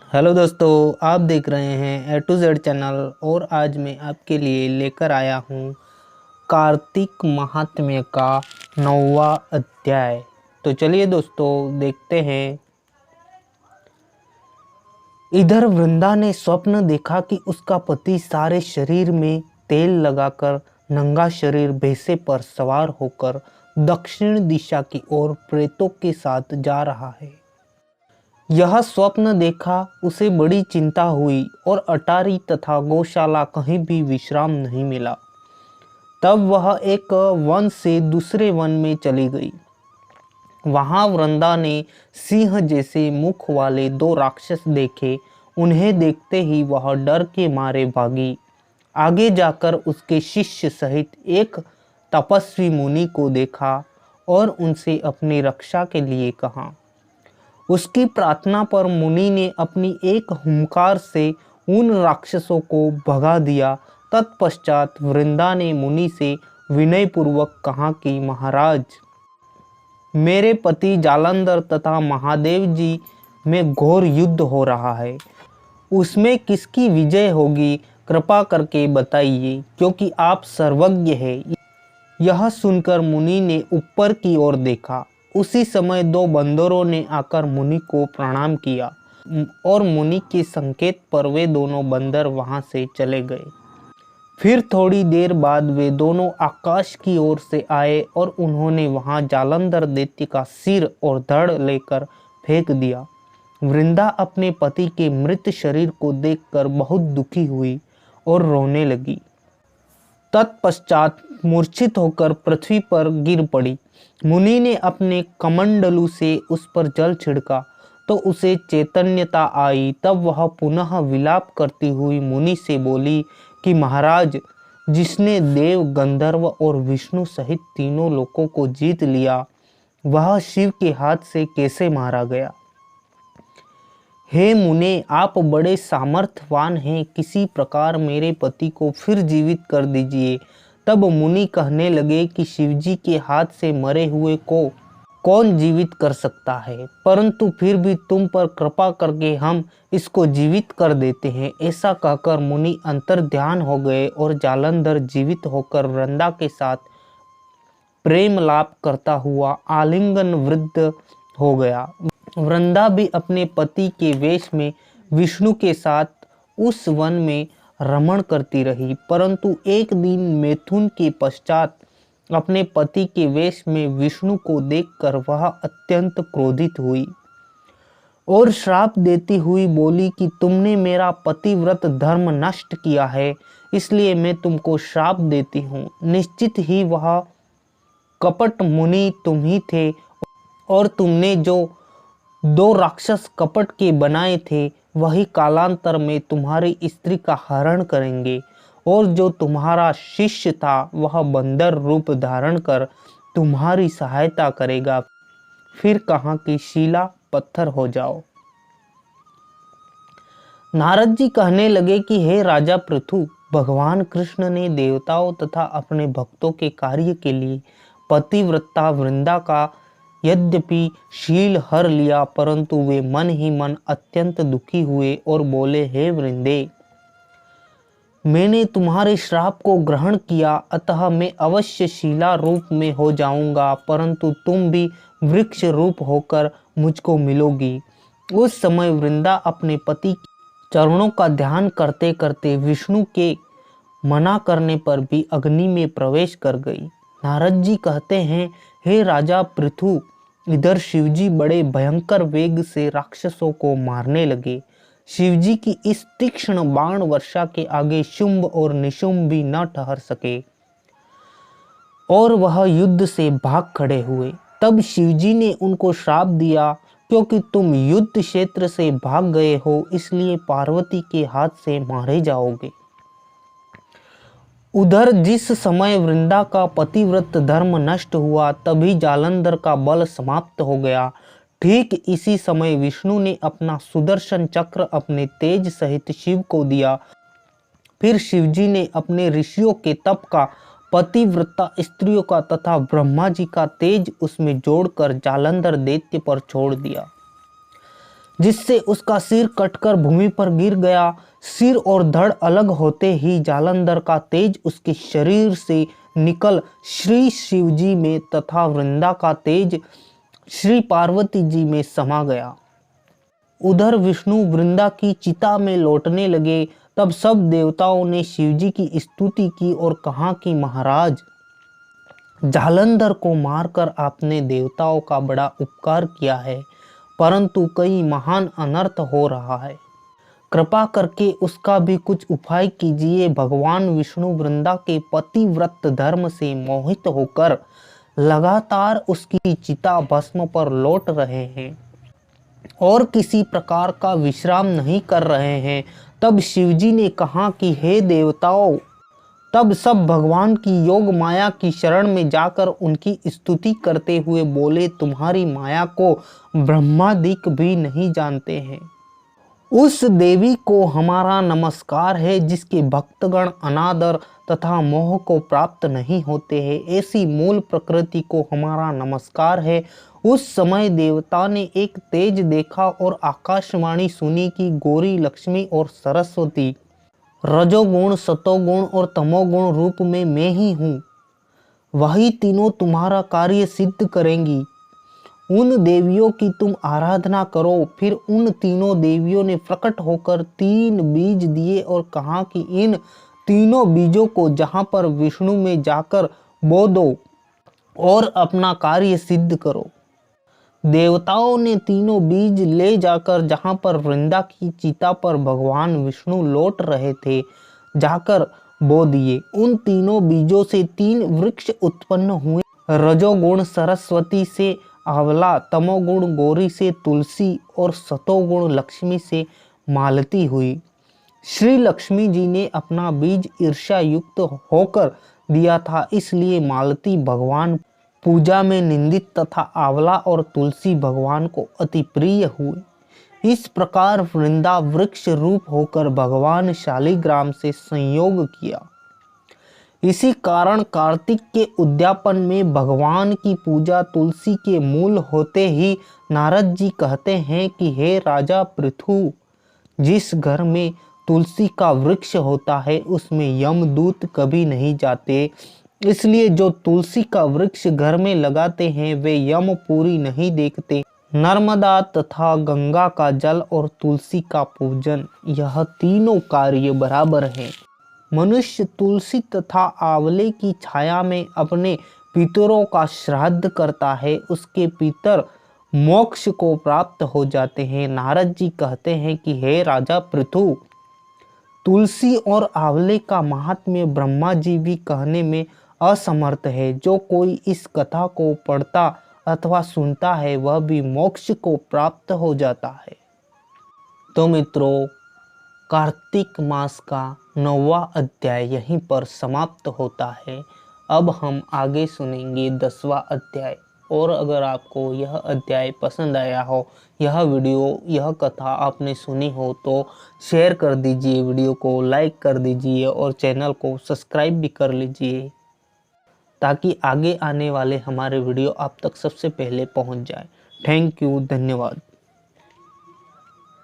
Hello दोस्तों, आप देख रहे हैं ए टू जेड चैनल। और आज मैं आपके लिए लेकर आया हूँ कार्तिक महात्म्य का 9वां अध्याय। तो चलिए दोस्तों देखते हैं। इधर वृंदा ने स्वप्न देखा कि उसका पति सारे शरीर में तेल लगाकर नंगा शरीर भैंसे पर सवार होकर दक्षिण दिशा की ओर प्रेतों के साथ जा रहा है। यह स्वप्न देखा उसे बड़ी चिंता हुई और अटारी तथा गौशाला कहीं भी विश्राम नहीं मिला। तब वह एक वन से दूसरे वन में चली गई। वहां वृंदा ने सिंह जैसे मुख वाले दो राक्षस देखे। उन्हें देखते ही वह डर के मारे भागी। आगे जाकर उसके शिष्य सहित एक तपस्वी मुनि को देखा और उनसे अपनी रक्षा के लिए कहा। उसकी प्रार्थना पर मुनि ने अपनी एक हुंकार से उन राक्षसों को भगा दिया। तत्पश्चात वृंदा ने मुनि से विनयपूर्वक कहा कि महाराज, मेरे पति जालंधर तथा महादेव जी में घोर युद्ध हो रहा है। उसमें किसकी विजय होगी, कृपा करके बताइए, क्योंकि आप सर्वज्ञ हैं। यह सुनकर मुनि ने ऊपर की ओर देखा। उसी समय दो बंदरों ने आकर मुनि को प्रणाम किया और मुनि के संकेत पर वे दोनों बंदर वहां से चले गए। फिर थोड़ी देर बाद वे दोनों आकाश की ओर से आए और उन्होंने वहां जालंधर दैत्य का सिर और धड़ लेकर फेंक दिया। वृंदा अपने पति के मृत शरीर को देखकर बहुत दुखी हुई और रोने लगी। तत्पश्चात मूर्छित होकर पृथ्वी पर गिर पड़ी। मुनि ने अपने कमंडलू से उस पर जल छिड़का तो उसे चैतन्यता आई। तब वह पुनः विलाप करती हुई मुनि से बोली कि महाराज, जिसने देव, गंधर्व और विष्णु सहित तीनों लोकों को जीत लिया, वह शिव के हाथ से कैसे मारा गया? हे मुने, आप बड़े सामर्थ्यवान हैं, किसी प्रकार मेरे पति को फिर जीवित कर दीजिए। तब मुनि कहने लगे कि शिवजी के हाथ से मरे हुए को कौन जीवित कर सकता है, परंतु फिर भी तुम पर कृपा करके हम इसको जीवित कर देते हैं। ऐसा कहकर मुनि अंतर्ध्यान हो गए और जालंधर जीवित होकर वृंदा के साथ प्रेम लाप करता हुआ आलिंगन वृद्ध हो गया। वृंदा भी अपने पति के वेश में विष्णु के साथ उस वन में रमण करती रही, परंतु एक दिन मैथुन के पश्चात अपने पति के वेश में विष्णु को देखकर वह अत्यंत क्रोधित हुई और श्राप देती हुई बोली कि तुमने मेरा पतिव्रत धर्म नष्ट किया है, इसलिए मैं तुमको श्राप देती हूँ। निश्चित ही वह कपट मुनि तुम ही थे और तुमने जो दो राक्षस कपट के बनाए थे, वही कालांतर में तुम्हारी स्त्री का हरण करेंगे और जो तुम्हारा शिष्य था वह बंदर रूप धारण कर तुम्हारी सहायता करेगा। फिर कहा कि शिला पत्थर हो जाओ। नारद जी कहने लगे कि हे राजा पृथु, भगवान कृष्ण ने देवताओं तथा अपने भक्तों के कार्य के लिए पतिव्रता वृंदा का यद्यपि शील हर लिया, परंतु वे मन ही मन अत्यंत दुखी हुए और बोले, हे वृंदे, मैंने तुम्हारे श्राप को ग्रहण किया, अतः मैं अवश्य शीला रूप में हो जाऊंगा, परंतु तुम भी वृक्ष रूप होकर मुझको मिलोगी। उस समय वृंदा अपने पति चरणों का ध्यान करते करते विष्णु के मना करने पर भी अग्नि में प्रवेश कर गई। नारद जी कहते हैं, हे राजा पृथु, इधर शिवजी बड़े भयंकर वेग से राक्षसों को मारने लगे। शिवजी की इस तीक्ष्ण बाण वर्षा के आगे शुंभ और निशुंभ भी न ठहर सके और वह युद्ध से भाग खड़े हुए। तब शिवजी ने उनको श्राप दिया, क्योंकि तुम युद्ध क्षेत्र से भाग गए हो, इसलिए पार्वती के हाथ से मारे जाओगे। उधर जिस समय वृंदा का पतिव्रत धर्म नष्ट हुआ, तभी जालंधर का बल समाप्त हो गया। ठीक इसी समय विष्णु ने अपना सुदर्शन चक्र अपने तेज सहित शिव को दिया। फिर शिवजी ने अपने ऋषियों के तप का, पतिव्रता स्त्रियों का तथा ब्रह्मा जी का तेज उसमें जोड़कर जालंधर दैत्य पर छोड़ दिया। जिससे उसका सिर कटकर भूमि पर गिर गया। सिर और धड़ अलग होते ही जालंधर का तेज उसके शरीर से निकल श्री शिवजी में तथा वृंदा का तेज श्री पार्वती जी में समा गया। उधर विष्णु वृंदा की चिता में लौटने लगे। तब सब देवताओं ने शिवजी की स्तुति की और कहा कि महाराज, जालंधर को मारकर आपने देवताओं का बड़ा उपकार किया है, परंतु कई महान अनर्थ हो रहा है। कृपा करके उसका भी कुछ उपाय कीजिए। भगवान विष्णु वृंदा के पतिव्रत धर्म से मोहित होकर लगातार उसकी चिता भस्म पर लौट रहे हैं और किसी प्रकार का विश्राम नहीं कर रहे हैं। तब शिवजी ने कहा कि हे देवताओं, तब सब भगवान की योग माया की शरण में जाकर उनकी स्तुति करते हुए बोले, तुम्हारी माया को ब्रह्मादिक भी नहीं जानते हैं। उस देवी को हमारा नमस्कार है जिसके भक्तगण अनादर तथा मोह को प्राप्त नहीं होते हैं। ऐसी मूल प्रकृति को हमारा नमस्कार है। उस समय देवता ने एक तेज देखा और आकाशवाणी सुनी कि गौरी, लक्ष्मी और सरस्वती रजोगुण, सतोगुण और तमोगुण रूप में मैं ही हूँ। वही तीनों तुम्हारा कार्य सिद्ध करेंगी। उन देवियों की तुम आराधना करो। फिर उन तीनों देवियों ने प्रकट होकर 3 बीज दिए और कहा कि इन तीनों बीजों को जहां पर विष्णु में जाकर बो दो और अपना कार्य सिद्ध करो। देवताओं ने तीनों बीज ले जाकर जहां पर वृंदा की चिता पर भगवान विष्णु लौट रहे थे जाकर बो दिए। उन तीनों बीजों से 3 वृक्ष उत्पन्न हुए। रजोगुण सरस्वती से आंवला, तमोगुण गौरी से तुलसी और सतोगुण लक्ष्मी से मालती हुई। श्री लक्ष्मी जी ने अपना बीज ईर्ष्या युक्त होकर दिया था, इसलिए मालती भगवान पूजा में निंदित तथा आंवला और तुलसी भगवान को अति प्रिय हुए। इस प्रकार वृंदा वृक्ष रूप होकर भगवान शालिग्राम से संयोग किया। इसी कारण कार्तिक के उद्यापन में भगवान की पूजा तुलसी के मूल होते ही नारद जी कहते हैं कि हे राजा पृथु, जिस घर में तुलसी का वृक्ष होता है उसमें यमदूत कभी नहीं जाते। इसलिए जो तुलसी का वृक्ष घर में लगाते हैं वे यमपुरी नहीं देखते। नर्मदा तथा गंगा का जल और तुलसी का पूजन, यह तीनों कार्य बराबर हैं। मनुष्य तुलसी तथा आंवले की छाया में अपने पितरों का श्राद्ध करता है, उसके पितर मोक्ष को प्राप्त हो जाते हैं। नारद जी कहते हैं कि हे राजा पृथु, तुलसी और आंवले का महात्म्य ब्रह्मा जी भी कहने में असमर्थ है। जो कोई इस कथा को पढ़ता अथवा सुनता है वह भी मोक्ष को प्राप्त हो जाता है। तो मित्रों, कार्तिक मास का 9वां अध्याय यहीं पर समाप्त होता है। अब हम आगे सुनेंगे 10वां अध्याय। और अगर आपको यह अध्याय पसंद आया हो, यह वीडियो, यह कथा आपने सुनी हो तो शेयर कर दीजिए, वीडियो को लाइक कर दीजिए और चैनल को सब्सक्राइब भी कर लीजिए ताकि आगे आने वाले हमारे वीडियो आप तक सबसे पहले पहुंच जाए। थैंक यू, धन्यवाद।